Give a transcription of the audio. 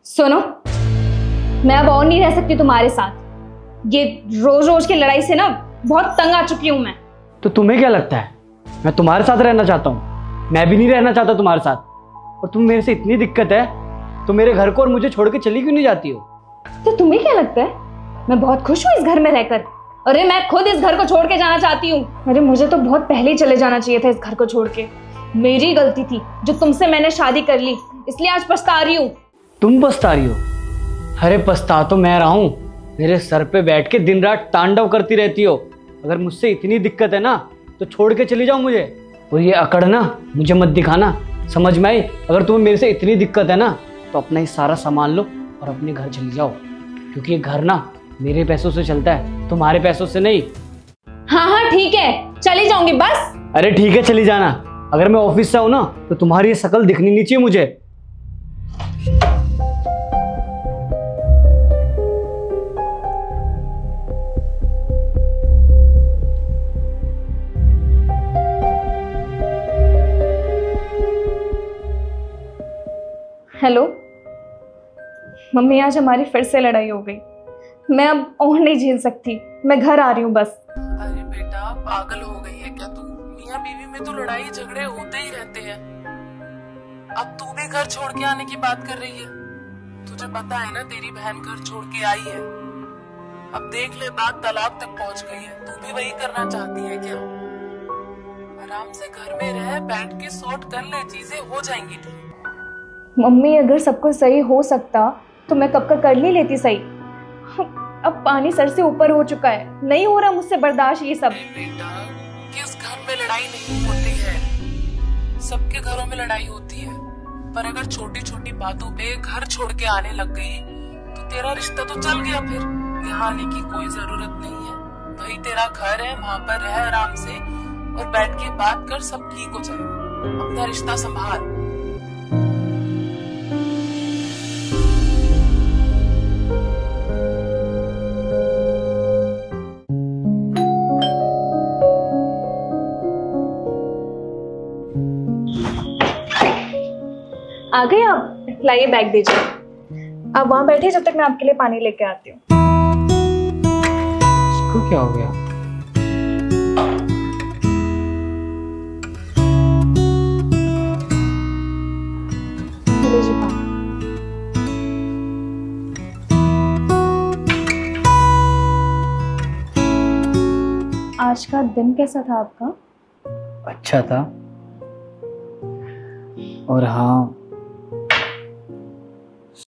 सुनो, मैं अब और नहीं रह सकती तुम्हारे साथ। ये रोज रोज की लड़ाई से ना बहुत तंग आ चुकी हूं मैं। तो तुम्हें क्या लगता है मैं तुम्हारे साथ रहना चाहता हूँ? मैं भी नहीं रहना चाहता तुम्हारे साथ। और तुम मेरे से इतनी दिक्कत है तो मेरे घर को और मुझे छोड़ के चली क्यों नहीं जाती हो? तो तुम्हें क्या लगता है मैं बहुत खुश हूँ इस घर में रहकर? अरे मैं खुद इस घर को छोड़ के जाना चाहती हूँ। अरे मुझे तो बहुत पहले ही चले जाना चाहिए था इस घर को छोड़ के। मेरी गलती थी जो तुमसे मैंने शादी कर ली, इसलिए आज पछता रही हूँ। तुम पछता रही हो? अरे पछता तो मैं रहा हूँ। मेरे सर पे बैठ के दिन रात तांडव करती रहती हो। अगर मुझसे इतनी दिक्कत है ना तो छोड़ के चली जाओ मुझे। और ये अकड़ ना मुझे मत दिखाना, समझ में आई? अगर तुम्हें मेरे से इतनी दिक्कत है ना तो अपना ही सारा सामान लो और अपने घर चली जाओ, क्योंकि ये घर ना मेरे पैसों से चलता है, तुम्हारे पैसों से नहीं। हाँ हाँ ठीक है, चली जाऊंगी बस। अरे ठीक है चली जाना। अगर मैं ऑफिस से हूं ना तो तुम्हारी ये शक्ल दिखनी नहीं चाहिए मुझे। हेलो मम्मी, आज हमारी फिर से लड़ाई हो गई। मैं अब और नहीं झेल सकती, मैं घर आ रही हूँ बस। अरे बेटा पागल हो गई है क्या तू? मियां बीवी में तो लड़ाई झगड़े होते ही रहते हैं। अब तू भी घर छोड़ के आने की बात कर रही है? तुझे पता है ना तेरी बहन घर छोड़ के आई है। अब देख ले बात तलाक तक पहुंच गई है। तू भी वही करना चाहती है क्या? आराम से घर में रह, बैठ के सॉर्ट कर ले, चीजें हो जाएंगी ठीक। मम्मी अगर सब कुछ सही हो सकता तो मैं कब का कर ही लेती सही। अब पानी सर से ऊपर हो चुका है, नहीं हो रहा मुझसे बर्दाश्त ये सब। बेटा किस घर में लड़ाई नहीं होती है? सबके घरों में लड़ाई होती है, पर अगर छोटी छोटी बातों पे घर छोड़ के आने लग गई तो तेरा रिश्ता तो चल गया। फिर यहाँ आने की कोई जरूरत नहीं है। वही तेरा घर है, वहां पर रह आराम से और बैठ के बात कर, सब ठीक हो जाएगा। अपना रिश्ता संभाल। आ गए आप? लाइए बैग दीजिए। आप वहां बैठे जब तक मैं आपके लिए पानी लेके आती हूँ। इसको क्या हो गया? लीजिए पानी। आज का दिन कैसा था आपका? अच्छा था। और हाँ,